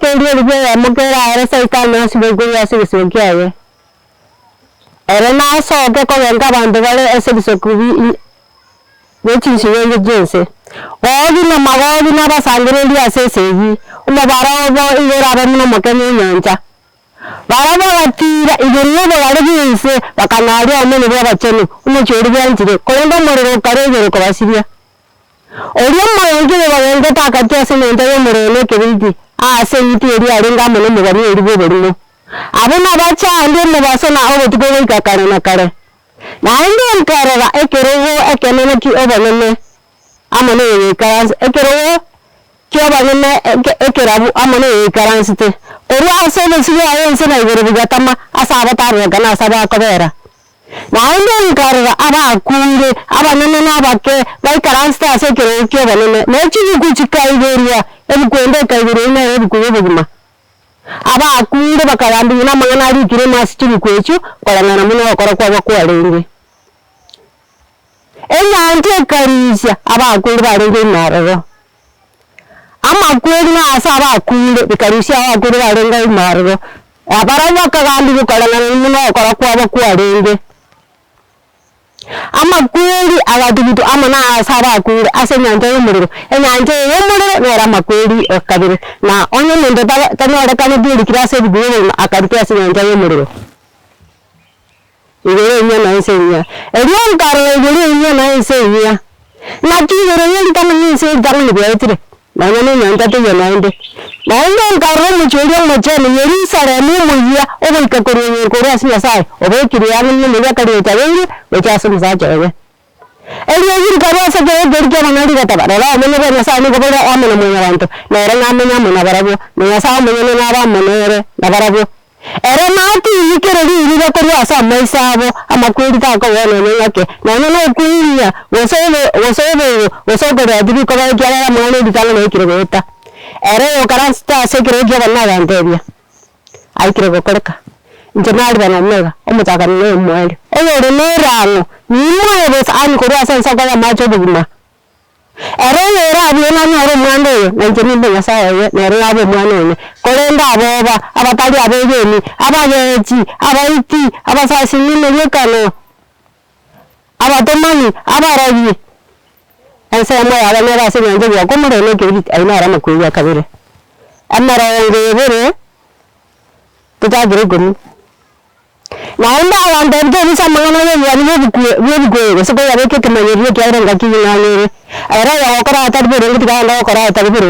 kendi rubye mukera ara sai kana sibugo yasibiso kyawe era na so ke ko venga bandu bale esibiso kubi wechishi yenge jense odi na magodi na basangire ndi aseseyi umabara obo igera abamino mukenya nyanja barabo batira igero barabise bakanari amene bwabachenu umuchori byanjire kolenda muriro karejere ko basiria oriyo mayongere bagende takatya nende yo murene kebidi ase niti eri arenga mune mugari eri boberimo abona bacha ande mu basona obo tuko kakare na kare na ande nkarara ekerewo ekenene ki obanene amane yekarans ekerewo ki obanene ekerabu amane yekaransite ori ase nesiya yense na igere bigatama asaba tarega na asaba akobera na ande nkarara aba kunde abanene nabake baikaransta ase kerewo ki obanene nechi kuchika igeria ebikwende kaigere ina ebikubuguma aba akunde bakabandi na mwana ari kire masitiri kwechu kolangana muno bakora kwa bakwarenge enyanje karisha aba akunde barenge mararo ama kweli na asaba akunde bikarisha aba akunde barenge mararo abara bakabandi kolangana muno bakora kwa bakwarenge ama kweli abatubitu ama na asaba akunde asenyanje y'umuriro enyanje y'umuriro nera makweli okabire na onye ndo tanora kana biri kirase biguye akarite asenyanje y'umuriro igere nyana isenya eriyo nkaro igere nyana isenya na kigere yeli kama ni se damu byetire na nyane nyanta te yanainde na ndo nkaro muchori muchene yeri sare ni muya obika koreye koro asiya sai obekiri yani ni muya kare tawengi wechaso musaje ewe eliyo nkaro asage berike manali gatabara la mene bana sa ni gobora amena muya bantu na era ngamenya muna barabyo na sa munya na ba manere na barabyo era mati yikereri iriga kuri asa maisabo amakwiri tako wone yake na nene kuinya wosobe adiri ko ba kyala mwana ditanga na kirogota era yo karasta sekiro gya bana banderia aikire gokoreka njenali bana mega omutaka ne mwali oyo renera ni mwe ani kuri asa nsaka ya macho buguma era yera abiyena nyoro mwande yo njeni mbe yasaye nere abo mwana kolenda aboba abatali abegeni abayechi abaiti abasasi nime yekano abatomani abarayi ense mwe abane base nyanje bya komurene kiri aina ara makuya kabire amara ngebere tutagire gomi naenda wanda ndio samana yo yani bukwe siko yareke kemanyeriye kyaranga kinyanyere era yakora atabire ngitanda yakora atabire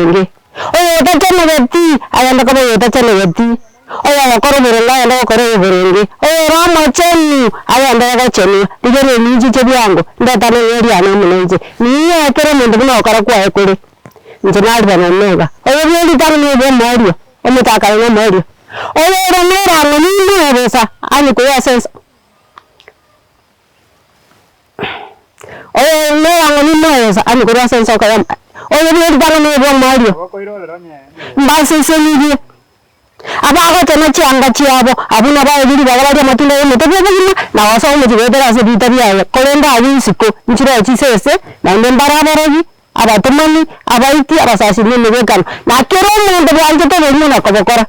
oyo tatene beti ayanda ko yo tatene beti oyo yakora birela yanda yakora birenge oyo rama chenu ayanda yakachenu digere ninji chebyango ndatane yeri ana munenje ni yakere mundu bino yakora kwa ekore njenali bana mega oyo yeri tani bo mario omutaka no mario oyo renera ngini besa ani ko yasense oyo nera ngini besa ani ko yasense ko oyo yeri tani bo mario mbase senidi abaga tena cyanga cyabo abuna bayiri bagara matunda yo mutobye bugina na waso mu kibedera se bitabya kolenda abisiko nchira cyisese na ndembarabaraji abatumani abaiti abasasi ni mebekana na kero mu ndo banje to bino na kobokora